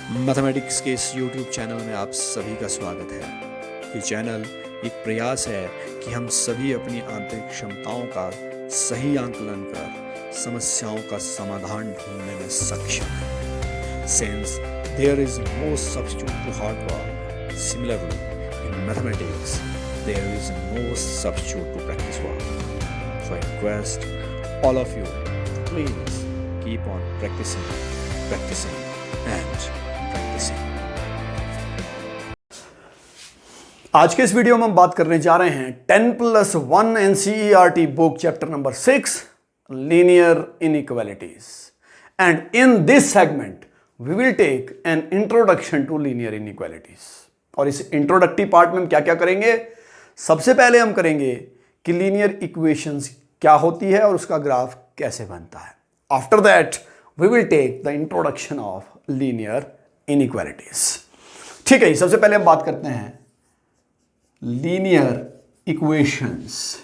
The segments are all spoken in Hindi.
मैथमेटिक्स के इस YouTube चैनल में आप सभी का स्वागत है। ये चैनल एक प्रयास है कि हम सभी अपनी आंतरिक क्षमताओं का सही आंकलन कर समस्याओं का समाधान ढूंढने में सक्षम हैं। Since there is no substitute to hard work, similarly in mathematics there is no substitute to practice work. So I request all of you to please keep on practicing and practicing. आज के इस वीडियो में हम बात करने जा रहे हैं 10+1 NCERT book chapter number 6 linear inequalities and in this segment we will take an introduction to linear inequalities. और इस इंट्रोडक्टिव पार्ट में हम क्या क्या करेंगे? सबसे पहले हम करेंगे कि लीनियर इक्वेशंस क्या होती है और उसका ग्राफ कैसे बनता है। After that we will take the introduction of linear inequalities. ठीक है, सबसे पहले हम बात करते हैं लीनियर इक्वेशंस।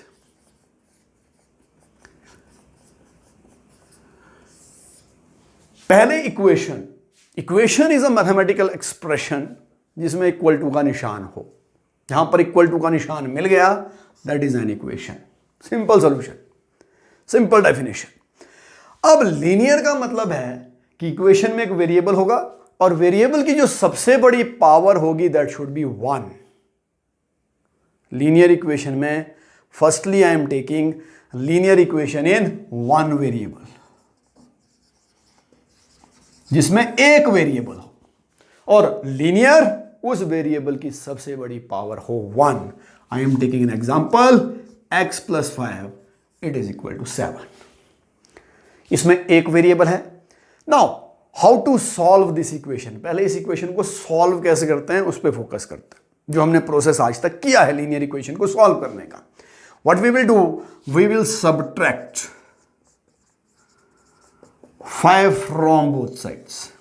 पहले equation is a mathematical expression जिसमें इक्वल टू का निशान हो। जहां पर इक्वल टू का निशान मिल गया that is an equation. Simple solution, simple definition. अब लीनियर का मतलब है कि इक्वेशन में एक वेरिएबल होगा और वेरिएबल की जो सबसे बड़ी पावर होगी that should be 1। Linear equation में firstly I am taking linear equation in one variable, जिसमें एक वेरिएबल हो और लीनियर उस वेरिएबल की सबसे बड़ी पावर हो 1। I am taking an example x + 5 it is equal to 7। इसमें एक वेरिएबल है। Now how to solve this equation? पहले इस इक्वेशन को सॉल्व कैसे करते हैं उस पर फोकस करते हैं, जो हमने प्रोसेस आज तक किया है लीनियर इक्वेशन को सॉल्व करने का। What we will do, we will subtract 5 from both sides.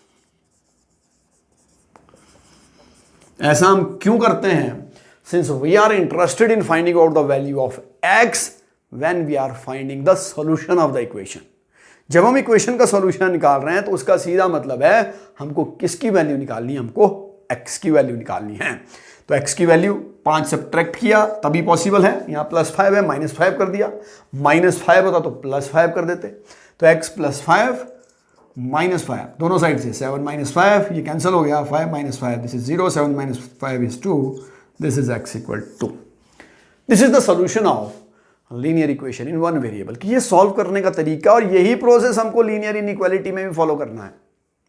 ऐसा हम क्यों करते हैं? Since we are interested in finding out the value of x when we are finding the solution of the equation. जब हम इक्वेशन का सॉल्यूशन निकाल रहे हैं तो उसका सीधा मतलब है हमको किसकी वैल्यू निकालनी है? हमको x की वैल्यू निकालनी है। तो x की वैल्यू 5 सब्ट्रैक्ट किया तभी पॉसिबल है। यहां +5 है, -5 कर दिया। -5 होता तो +5 कर देते। तो x + 5 -5 दोनों साइड से 7 - 5 ये कैंसिल हो गया। 5 - 5 this is 0, 7 - 5 is 2, this is x = 2। This is the solution of linear equation in one variable. कि ये सॉल्व करने का तरीका, और यही प्रोसेस हमको लीनियर इनइक्वालिटी में भी फॉलो करना है।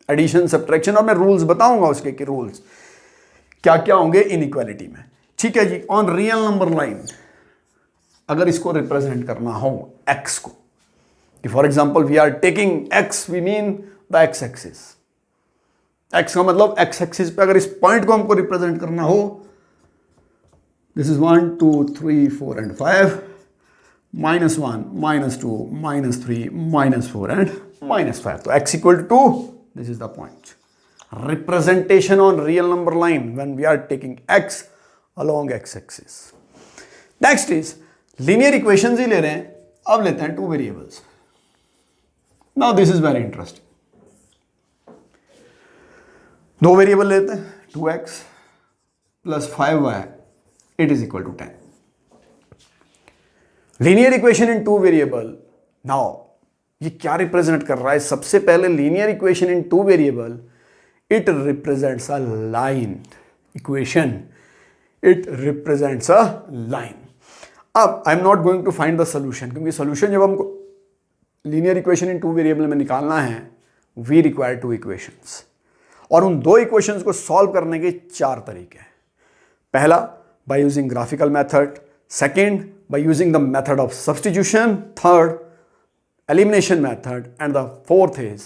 एडिशन, सब्ट्रैक्शन, और मैं रूल्स बताऊंगा उसके कि रूल्स क्या क्या होंगे इनइक्वालिटी में। ठीक है जी। ऑन रियल नंबर लाइन अगर इसको रिप्रेजेंट करना हो x को, कि for example we are taking x, we mean the x axis. x का मतलब x एक्सिस पे अगर इस पॉइंट को हमको रिप्रेजेंट करना हो, दिस इज 1 2 3 4 एंड 5, -1 -2 -3 -4 एंड -5। तो x = 2, this is the point. Representation on real number line when we are taking x along x-axis. Next is linear equations ही ले रहे हैं। अब लेते हैं 2 variables. Now this is very interesting. 2 variable लेते हैं, 2x + 5y it is equal to 10. Linear equation in 2 variable. Now ये क्या रिप्रेजेंट कर रहा है? सबसे पहले linear equation in 2 variable, it represents a line equation. It represents a line. अब I am not going to find the solution, क्योंकि सोल्यूशन जब हमको लीनियर इक्वेशन इन 2 वेरिएबल में निकालना है, वी रिक्वायर 2 इक्वेशंस। और उन 2 इक्वेशंस को सॉल्व करने के 4 तरीके हैं। पहला, by using graphical method. Second, by using the method of substitution. Third, elimination method. And the fourth is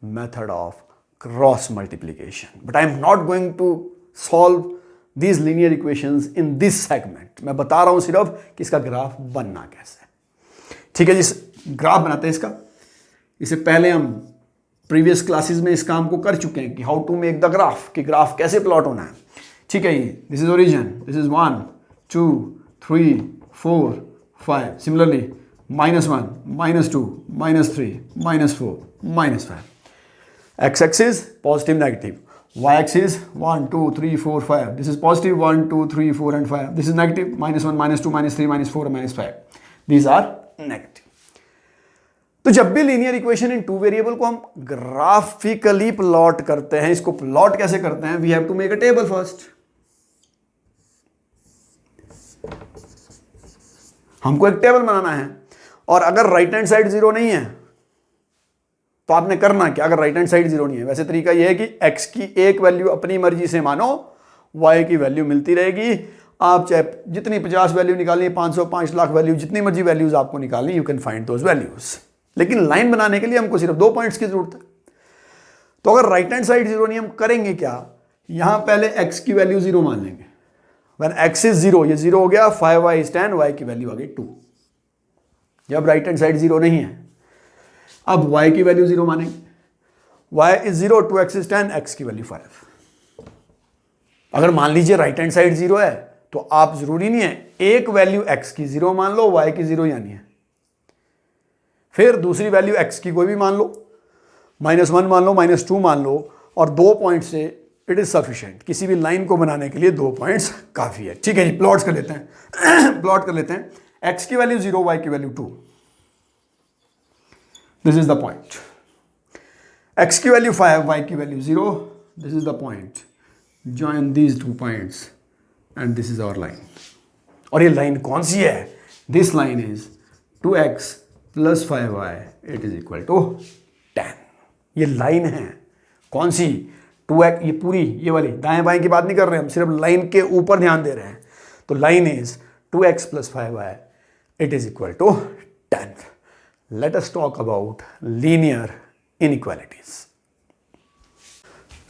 method of cross multiplication. But I am not going to solve these linear equations in this segment. मैं बता रहा हूं सिर्फ कि इसका ग्राफ बनना कैसे। ठीक है, जिस ग्राफ बनाते हैं इसका, इससे पहले हम प्रीवियस क्लासेस में इस काम को कर चुके हैं कि how to make the graph, कि ग्राफ कैसे प्लॉट होना है। ठीक है, ये this is origin, this is 1 2 3 4 5, similarly -1 -2 -3 -4 -5। x axis positive negative, y axis 1 2 3 4 5, this is positive 1 2 3 4 and 5, this is negative -1 -2 -3 -4 -5, these are negative. तो जब भी लीनियर इक्वेशन इन टू वेरिएबल को हम ग्राफिकली प्लॉट करते हैं, इसको प्लॉट कैसे करते हैं, we have to make a table first. हमको एक टेबल बनाना है, और अगर राइट हैंड साइड जीरो नहीं है तो आपने करना क्या, अगर राइट हैंड साइड जीरो नहीं है, वैसे तरीका यह है कि x की एक वैल्यू अपनी मर्जी से मानो, y की वैल्यू मिलती रहेगी. आप चाहे जितनी 50 वैल्यू निकालनी, 500 5 लाख वैल्यू, जितनी मर्जी वैल्यूज आपको निकालनी, you can find those values. लेकिन लाइन बनाने के लिए हमको सिर्फ 2 पॉइंट्स की जरूरत है. तो अगर राइट हैंड साइड जीरो नहीं, हम करेंगे क्या, यहां पहले x की वैल्यू जीरो मान लेंगे. When x is 0, ये 0 हो गया, 5y is 10, y की वैल्यू आ गई 2. जब राइट हैंड साइड जीरो नहीं है, अब y की वैल्यू 0 मानेंगे. y is 0, 2x is 10, x की वैल्यू 5. अगर मान लीजिए राइट हैंड साइड 0 है, तो आप जरूरी नहीं है एक वैल्यू x की 0 मान लो, y की 0 यानी है. फिर दूसरी वैल्यू x की कोई भी मान लो, -1 मान लो, -2 मान लो, और 2 पॉइंट से इट इज सफिशिएंट. किसी भी लाइन को बनाने के लिए 2 पॉइंट्स काफी है. ठीक है जी, प्लॉट्स कर लेते हैं. प्लॉट कर लेते हैं. x की वैल्यू 0, y की value 2. This is the point. x की वैल्यू 5, y की value 0. This is the point. Join these 2 points and this is our line. और ये लाइन कौन सी है, this line is 2x + 5y, it is equal to 10. ये लाइन है कौन सी, 2x, ये पूरी, ये वाली, दाएं बाएं की बात नहीं कर रहे हम, सिर्फ लाइन के ऊपर ध्यान दे रहे हैं. तो line is 2x + 5y, it is equal to 10. Let us talk about linear inequalities.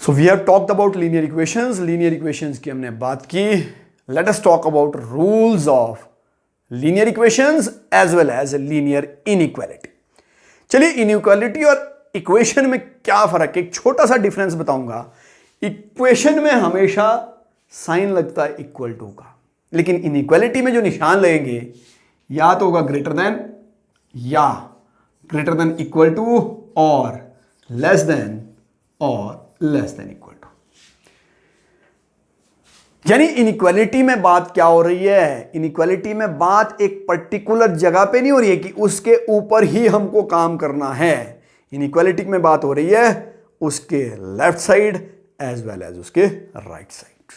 So we have talked about linear equations. Linear equations की हमने बात की. Let us talk about rules of linear equations as well as linear inequality. चलिए, इनइक्वालिटी और इक्वेशन में क्या फर्क है, एक छोटा सा डिफरेंस बताऊंगा. इक्वेशन में हमेशा साइन लगता है इक्वल टू का, लेकिन इनइक्वालिटी में जो निशान लगेंगे या तो होगा ग्रेटर देन, या ग्रेटर देन इक्वल टू, और लेस देन, और लेस देन इक्वल टू. यानी इनइक्वालिटी में बात क्या हो रही है, इनइक्वालिटी में बात एक पर्टिकुलर जगह पे नहीं हो रही है कि उसके ऊपर ही हमको काम करना है. इनइक्वालिटी में बात हो रही है उसके left side as well as उसके राइट साइड.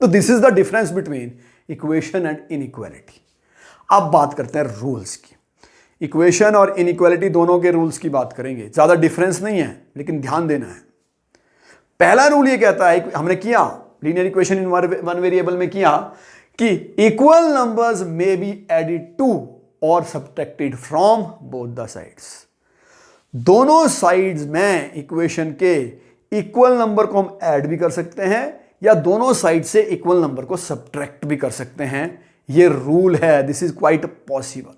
तो this is the difference between equation and inequality. अब बात करते हैं रूल्स की. इक्वेशन और इनइक्वालिटी दोनों के रूल्स की बात करेंगे. ज्यादा डिफरेंस नहीं है, लेकिन ध्यान देना है. पहला रूल ये कहता है, हमने किया linear equation in one variable में किया, कि equal numbers may be added to और subtracted from both the sides. दोनों साइड्स में इक्वेशन के इक्वल नंबर को हम ऐड भी कर सकते हैं, या दोनों साइड से इक्वल नंबर को सब्ट्रैक्ट भी कर सकते हैं. ये रूल है. This is quite possible,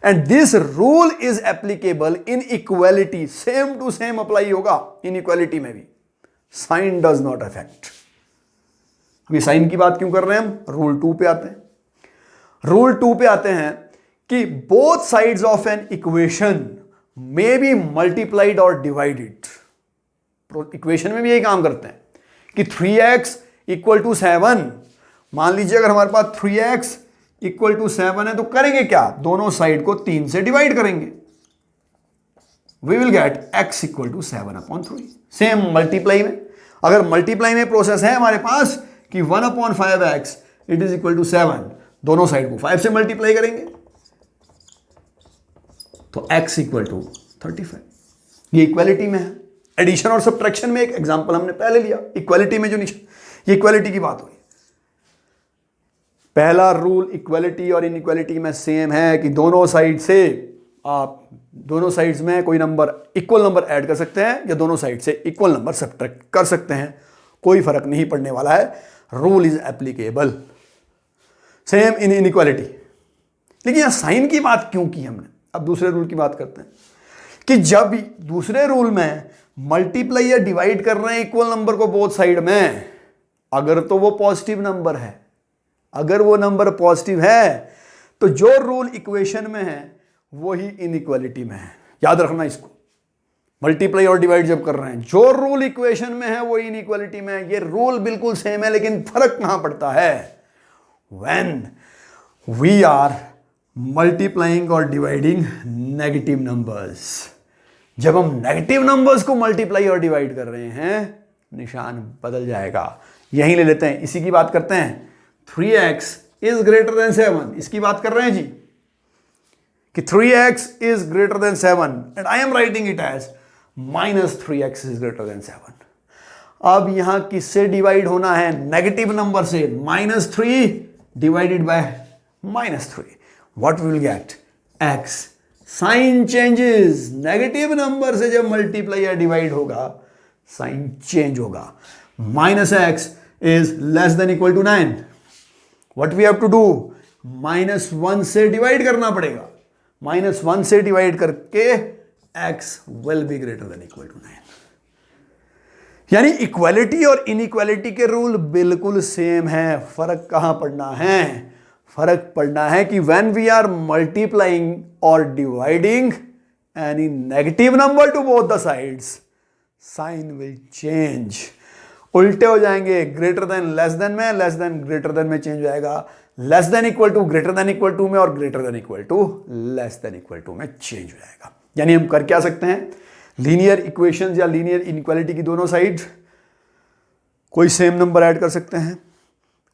and this rule is applicable in equality. Same to same apply होगा इनइक्वालिटी में भी. Sign does not affect. अभी साइन की बात क्यों कर रहे हैं हम, रूल 2 पे आते हैं. रूल 2 पे आते हैं कि both sides of an equation may be multiplied और डिवाइडेड. इक्वेशन में भी यही काम करते हैं कि 3x = 7. मान लीजिए अगर हमारे पास 3x = 7 है, तो करेंगे क्या, दोनों साइड को 3 से डिवाइड करेंगे. We will get x = 7/3. Same multiply में, अगर मल्टीप्लाई में प्रोसेस है हमारे पास कि 1/5x, it is equal to 7, दोनों साइड को 5 से मल्टीप्लाई करेंगे, तो x = 35. ये इक्वालिटी में है. एडिशन और सब्ट्रैक्शन में एक एग्जांपल हमने पहले लिया. इक्वालिटी में जो नीचे, ये इक्वालिटी की बात हुई. पहला रूल इक्वालिटी और इनइक्वालिटी में सेम है कि दोनों साइड से आप दोनों साइड्स में कोई नंबर, इक्वल नंबर ऐड कर सकते हैं, या दोनों साइड से इक्वल नंबर सब्ट्रैक्ट कर सकते हैं. कोई फर्क नहीं पड़ने वाला है. Rule is applicable. Same in inequality. लेकिन यहां साइन की बात क्यों की हमने. अब दूसरे रूल की बात करते हैं कि जब दूसरे रूल में मल्टीप्लाई या डिवाइड कर रहे हैं इक्वल नंबर को बोथ साइड में, अगर तो वो पॉजिटिव नंबर है, अगर वो नंबर पॉजिटिव है, तो जो रूल इक्वेशन में है वही इनइक्वालिटी में है. याद रखना इसको. मल्टीप्लाई और डिवाइड जब कर रहे हैं, जो रूल इक्वेशन में है वो इनइक्वालिटी में है। ये रूल बिल्कुल सेम है, लेकिन फर्क कहां पड़ता है? व्हेन वी आर मल्टीप्लाइंग और डिवाइडिंग नेगेटिव नंबर्स। जब हम नेगेटिव नंबर्स को मल्टीप्लाई और डिवाइड कर रहे हैं, निशान बदल जाएगा। यहीं ले लेते हैं, इसी की बात करते हैं। 3x इज ग्रेटर देन 7, इसकी बात कर रहे हैं जी कि 3x is greater than 7 and I am writing it as -3x is greater than 7। अब यहां किससे डिवाइड होना है? नेगेटिव नंबर से। -3 divided by -3, what will get? x। Sign changes, negative number से जब मल्टीप्लाई या डिवाइड होगा साइन चेंज होगा। -x is less than equal to 9, what we have to do? -1 से डिवाइड करना पड़ेगा। -1 से डिवाइड करके x will be greater than equal to 9। यानी इक्वालिटी और इनइक्वालिटी के रूल बिल्कुल सेम है। फर्क कहां पड़ना है? फर्क पड़ना है कि व्हेन वी आर मल्टीप्लाइंग और dividing any negative number to both the sides, sign will change. उल्टे हो जाएंगे। ग्रेटर देन लेस देन में, लेस देन ग्रेटर देन में चेंज हो जाएगा। Less than equal to greater than equal to में, और greater than equal to less than equal to में चेंज हो जाएगा। यानी हम कर क्या सकते हैं? लीनियर इक्वेशंस या लीनियर इनइक्वालिटी की दोनों साइड कोई सेम नंबर ऐड कर सकते हैं,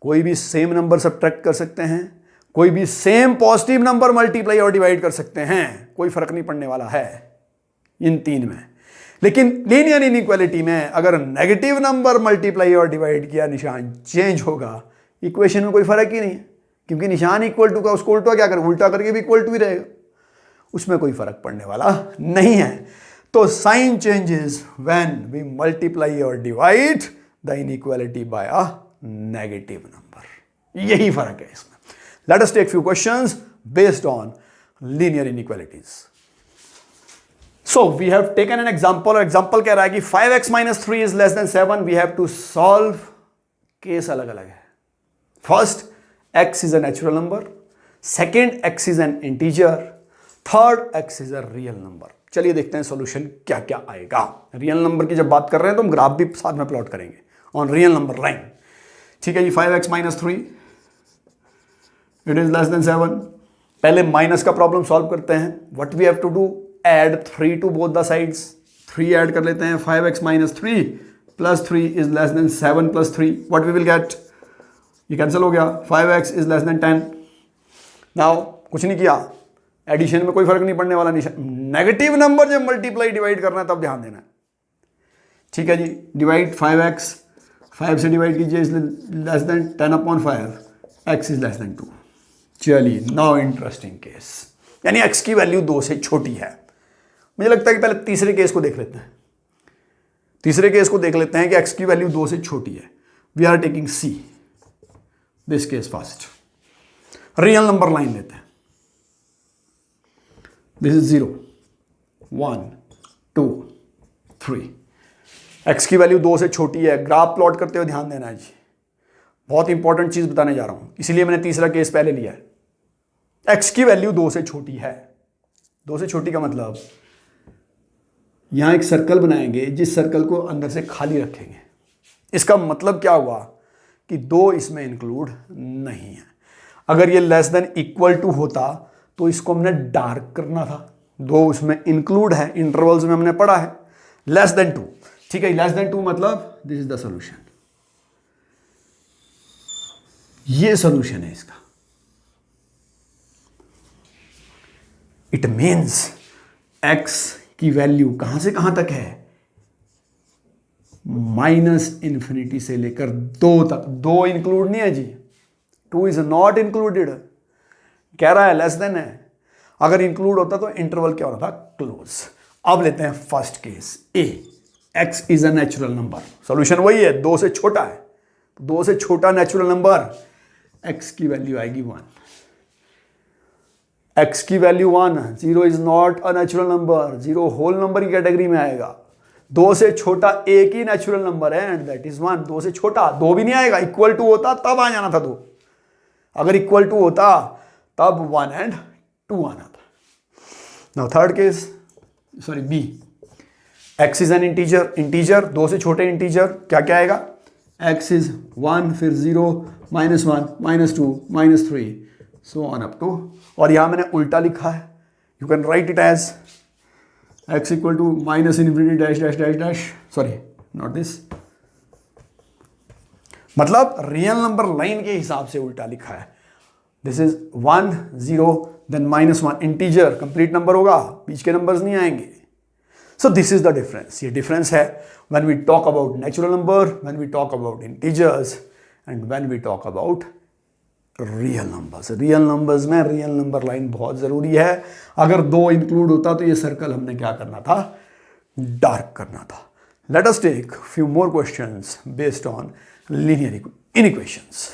कोई भी सेम नंबर सब्ट्रैक्ट कर सकते हैं, कोई भी सेम पॉजिटिव नंबर मल्टीप्लाई और डिवाइड कर सकते हैं। कोई फर्क नहीं पड़ने वाला है इन तीन में। लेकिन लीनियर इनइक्वालिटी में अगर नेगेटिव नंबर मल्टीप्लाई और डिवाइड किया, निशान चेंज होगा। इक्वेशन में कोई फर्क ही नहीं है, क्योंकि निशान इक्वल टू का उसको उल्टा क्या करें? उल्टा करके भी इक्वल टू ही रहेगा, उसमें कोई फर्क पड़ने वाला नहीं है। तो sign changes when we multiply और divide the inequality by a negative number. यही फर्क है इसमें। Let us take few questions based on linear inequalities. So we have taken an example, और example कह रहा है कि 5x minus 3 is less than 7. We have to solve, case अलग अलग है। First, x is a natural number. Second, x is an integer. Third, x is a real number. चलिए देखते हैं सॉल्यूशन क्या क्या आएगा। रियल नंबर की जब बात कर रहे हैं तो हम ग्राफ भी साथ में प्लॉट करेंगे ऑन रियल नंबर लाइन। ठीक है जी। 5x minus 3 it is less than 7. पहले माइनस का प्रॉब्लम सॉल्व करते हैं। What we have to do? Add 3 to both the sides. 3 add कर लेते हैं। 5x minus 3 plus 3 is less than 7 plus 3. What we will get? ये कैंसिल हो गया। 5x is less than 10. Now कुछ नहीं किया, एडिशन में कोई फर्क नहीं पड़ने वाला। नेगेटिव नंबर जब मल्टीप्लाई डिवाइड करना है तब ध्यान देना है। ठीक है जी। डिवाइड 5x, 5 से डिवाइड कीजिए, इसलिए less than 10/5, x is less then 2। चलिए नाउ इंटरेस्टिंग केस, यानी x की वैल्यू 2 से छोटी है। मुझे लगता है कि पहले तीसरे केस को देख लेते हैं। तीसरे केस को देख लेते हैं कि x की वैल्यू 2 से छोटी है। We are taking C, this case first. Real number line लेते हैं। This is 0, 1, 2, 3। x की वैल्यू 2 से छोटी है। ग्राफ प्लॉट करते हुए ध्यान देना है जी, बहुत इंपॉर्टेंट चीज बताने जा रहा हूं, इसीलिए मैंने तीसरा केस पहले लिया है। x की वैल्यू 2 से छोटी है। 2 से छोटी का मतलब, यहां एक सर्कल बनाएंगे, जिस सर्कल को अंदर से खाली रखेंगे। इसका मतलब क्या हुआ कि 2 इसमें इंक्लूड नहीं है। अगर ये लेस देन इक्वल टू होता तो इसको हमने डार्क करना था। 2 उसमें इंक्लूड है, इंटरवल्स में हमने पढ़ा है। लेस देन 2, ठीक है। लेस देन 2 मतलब दिस इज द सॉल्यूशन। ये सॉल्यूशन है इसका। इट मीन्स x की वैल्यू कहां से कहां तक है? -∞ से लेकर 2 तक। 2 इंक्लूड नहीं है जी, 2 इज नॉट इंक्लूडेड। कह रहा है लेस देन है। अगर इंक्लूड होता तो इंटरवल क्या होता था? क्लोज। अब लेते हैं first case A, x is a natural number. Solution वही है, 2 से छोटा है। 2 से छोटा नेचुरल नंबर, x की वैल्यू आएगी 1। x की value 1, 0 is not a natural number, 0 whole number की कैटेगरी में आएगा। 2 से छोटा एक ही नेचुरल नंबर है एंड दैट इज 1। 2 से छोटा 2 भी नहीं आएगा। इक्वल टू होता तब आ जाना था 2। अगर इक्वल टू होता तब 1 एंड 2 आना था। Now third case, sorry B, x is an integer, integer 2 से छोटे इंटीजर क्या क्या आएगा, x इज 1, फिर 0, -1, -2, -3, सो ऑन अप टू, और यहां मैंने उल्टा लिखा है, you can write it as x equal to -∞ dash dash dash dash, sorry not this, मतलब रियल नंबर लाइन के हिसाब से उल्टा लिखा है। This is 1, 0, then -1, integer complete number होगा, बीच के नंबर्स नहीं आएंगे। So this is the difference, ये डिफरेंस है when we talk about natural number, when we talk about integers and when we talk about real numbers. Real numbers में रियल नंबर लाइन बहुत जरूरी है। अगर 2 इंक्लूड होता तो ये सर्कल हमने क्या करना था, डार्क करना था। Let us take few more questions based on linear inequations.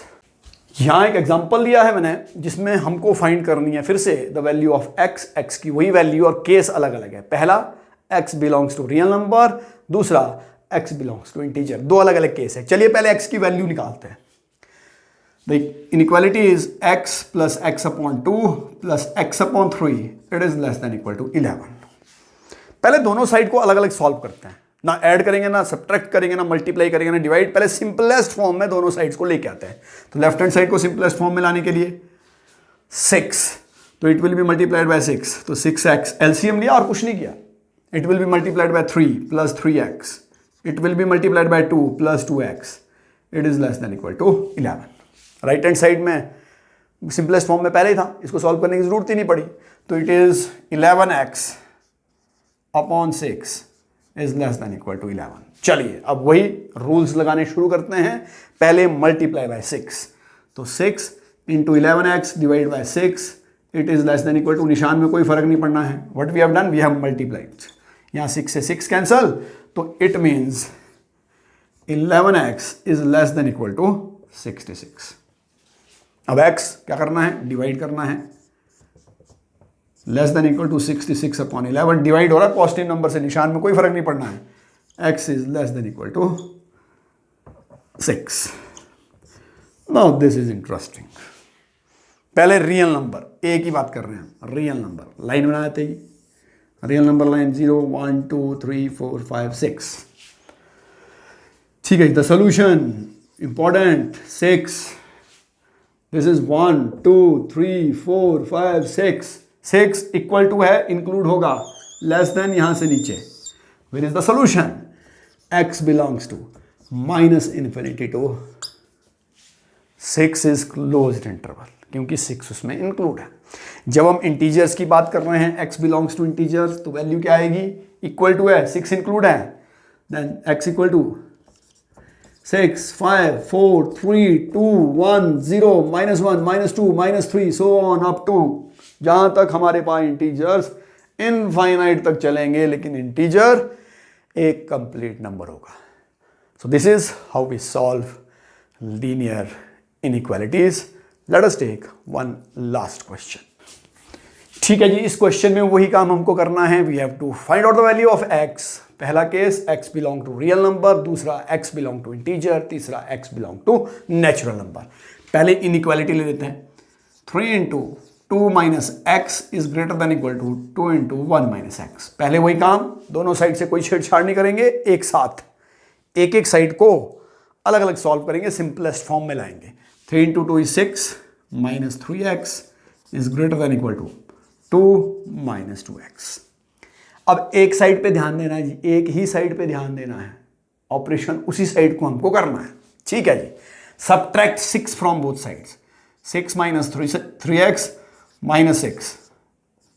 यहां एक एग्जांपल दिया है मैंने जिसमें हमको फाइंड करनी है फिर से the value of x, x की वही वैल्यू और केस अलग अलग है। पहला x belongs to real number, दूसरा x बिलोंग्स टू इंटीजर, 2 अलग अलग केस है। चलिए पहले x की वैल्यू निकालते हैं। The inequality is x plus x upon 2 plus x upon 3, it is less than equal to 11। पहले दोनों साइड को अलग अलग सॉल्व करते हैं, ना ऐड करेंगे, ना सब्ट्रैक्ट करेंगे, ना मल्टीप्लाई करेंगे, ना डिवाइड। पहले सिंपलेस्ट फॉर्म में दोनों साइड्स को लेके आते हैं। तो लेफ्ट हैंड साइड को सिंपलेस्ट फॉर्म में लाने के लिए 6, तो it will be multiplied by 6, तो 6x एलसीएम लिया और कुछ नहीं किया। It will be multiplied by 3 plus 3x, it will be multiplied by 2 plus 2x, it is less than equal to 11। Right hand side में सिंपलेस्ट फॉर्म में पहले ही था, इसको सॉल्व करने की जरूरत ही नहीं पड़ी। तो it is 11x upon 6 is less than equal to 11। चलिए अब वही रूल्स लगाने शुरू करते हैं। पहले मल्टीप्लाई बाय 6, तो 6 into 11x divide by 6, it is less than equal to, निशान में कोई फर्क नहीं पड़ना है। What we have done, we have multiplied. यहां 6 से 6 कैंसल, तो it means 11x is less than equal to 66। अब x क्या करना है, डिवाइड करना है। Less than equal to 66 upon 11 divide हो रहा है पॉजिटिव नंबर से, निशान में कोई फर्क नहीं पड़ना है। x is less than equal to 6। Now this is interesting. पहले रियल नंबर a की बात कर रहे हैं, रियल नंबर लाइन बनाते ही, रियल नंबर लाइन 0, 1, 2, 3, 4, 5, 6। ठीक है, the solution important, 6, this is 1, 2, 3, 4, 5, 6। 6 equal to है, इंक्लूड होगा, लेस देन यहां से नीचे। Where is the solution, x belongs to -∞ to 6 is closed interval, क्योंकि 6 उसमें इंक्लूड है। जब हम इंटीजर्स की बात कर रहे हैं, x बिलोंग्स टू इंटीजर्स, तो वैल्यू क्या आएगी, इक्वल टू है, 6 इंक्लूड है, then x equal to 6, 5, 4, 3, 2, 1, 0, -1, -2, -3, so on up to, जहां तक हमारे पास इंटीजर्स इनफाइनाइट तक चलेंगे, लेकिन इंटीजर एक कंप्लीट नंबर होगा। So this is how we solve linear inequalities. Let us take one last question. ठीक है जी, इस क्वेश्चन में वही काम हमको करना है। We have to find out the value of x। पहला case x belong to real number, दूसरा x बिलोंग टू इंटीजर, तीसरा x belong to natural number. पहले इनइक्वालिटी ले लेते हैं। 3 into 2 minus x is greater than equal to 2 into 1 minus x. पहले वही काम, दोनों साइड से कोई छेड़छाड़ नहीं करेंगे, एक साथ एक एक साइड को अलग अलग सॉल्व करेंगे, सिंपलेस्ट फॉर्म में लाएंगे। 3 into 2 is 6 minus 3x is greater than equal to 2 minus 2x। अब एक साइड पे ध्यान देना है जी, एक ही साइड पे ध्यान देना है, ऑपरेशन उसी साइड को हमको करना है। ठीक है जी, subtract 6 from both sides. 6 minus 3x minus 6,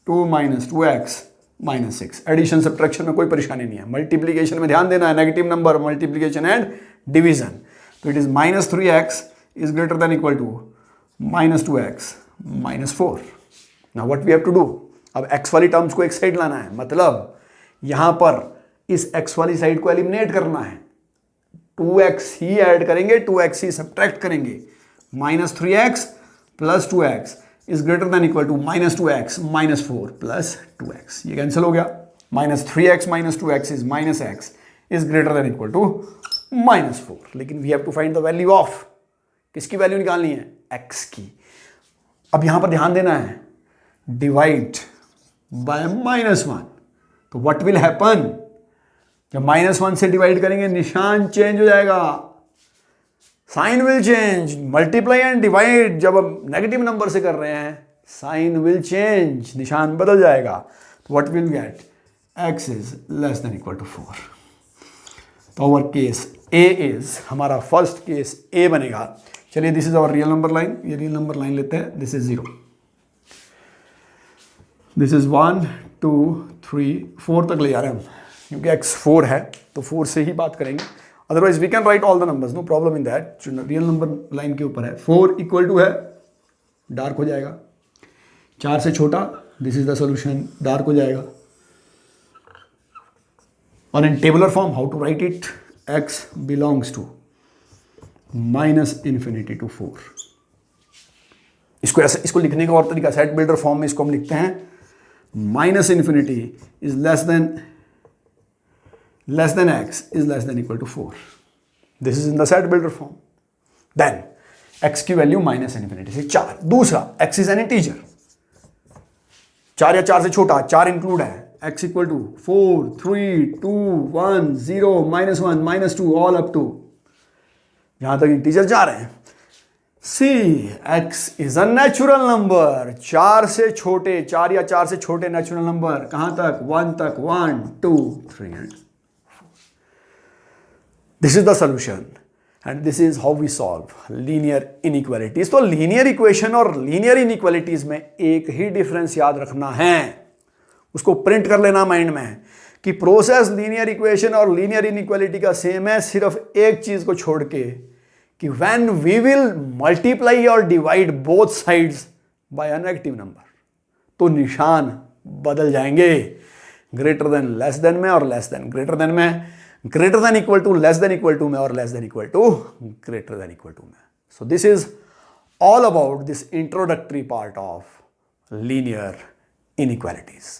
2 minus 2x minus 6। Addition subtraction में कोई परेशानी नहीं है, मल्टीप्लीकेशन में ध्यान देना है, negative number multiplication and division. तो it is minus 3x is greater than equal to minus 2x minus 4। Now what we have to do, अब x वाली टर्म्स को एक साइड लाना है, मतलब यहां पर इस x वाली साइड को एलिमिनेट करना है। 2x ही ऐड करेंगे, 2x ही सब्ट्रैक्ट करेंगे। Minus 3x plus 2x is greater than equal to minus 2x minus 4 plus 2x। ये कैंसिल हो गया। Minus 3x minus 2x is minus x is greater than equal to minus 4। लेकिन we have to find the value of, किसकी वैल्यू निकालनी है, x की। अब यहां पर ध्यान देना है, डिवाइड बाय -1, तो व्हाट विल हैपन, जब -1 से डिवाइड करेंगे निशान चेंज हो जाएगा, sign will change. Multiply and divide जब हम नेगेटिव नंबर से कर रहे हैं, साइन विल चेंज, निशान बदल जाएगा। तो what will get, x is less than equal to 4। तो आवर केस ए इज, हमारा फर्स्ट केस ए बनेगा। चलिए, this is our real number line, ये रियल नंबर लाइन लेते हैं। दिस इज 0, दिस इज 1 2 3 4 तक ले जा रहे हैं हम, क्योंकि x 4 है तो 4 से ही बात करेंगे। Otherwise we can write all the numbers, no problem in that. जो रियल नंबर लाइन के ऊपर है 4 इक्वल टू है, डार्क हो जाएगा, 4 से छोटा, this is the solution, dark हो जाएगा। और in tabular form how to write it, x belongs to -∞ to 4। इसको ऐसे, इसको लिखने का और तरीका, सेट बिल्डर फॉर्म में इसको हम लिखते हैं -∞ is less than x is less than equal to 4. This is in the set builder form. Then x की वैल्यू -∞ से 4। दूसरा, x is an integer, 4 या 4 से छोटा, 4 इंक्लूड है, x equal to 4 3 2 1 0 -1 -2 all up to जहां तक इंटीजर जा रहे हैं। C, x is a natural number, 4 से छोटे, 4 या 4 से छोटे नेचुरल नंबर, कहां तक, 1 तक, 1 2 3 and this is the solution and this is how we solve linear inequalities. तो लीनियर इक्वेशन और लीनियर इनइक्वालिटीज में एक ही डिफरेंस याद रखना है, उसको प्रिंट कर लेना माइंड में, कि प्रोसेस लीनियर इक्वेशन और लीनियर इनइक्वालिटी का सेम है, सिर्फ एक चीज को छोड़ के, कि व्हेन वी विल मल्टीप्लाई और divide both sides by a negative number, तो निशान बदल जाएंगे। ग्रेटर देन लेस देन में और लेस देन ग्रेटर देन में, greater than equal to less than equal to में और less than equal to greater than equal to में। So this is all about this introductory part of linear inequalities.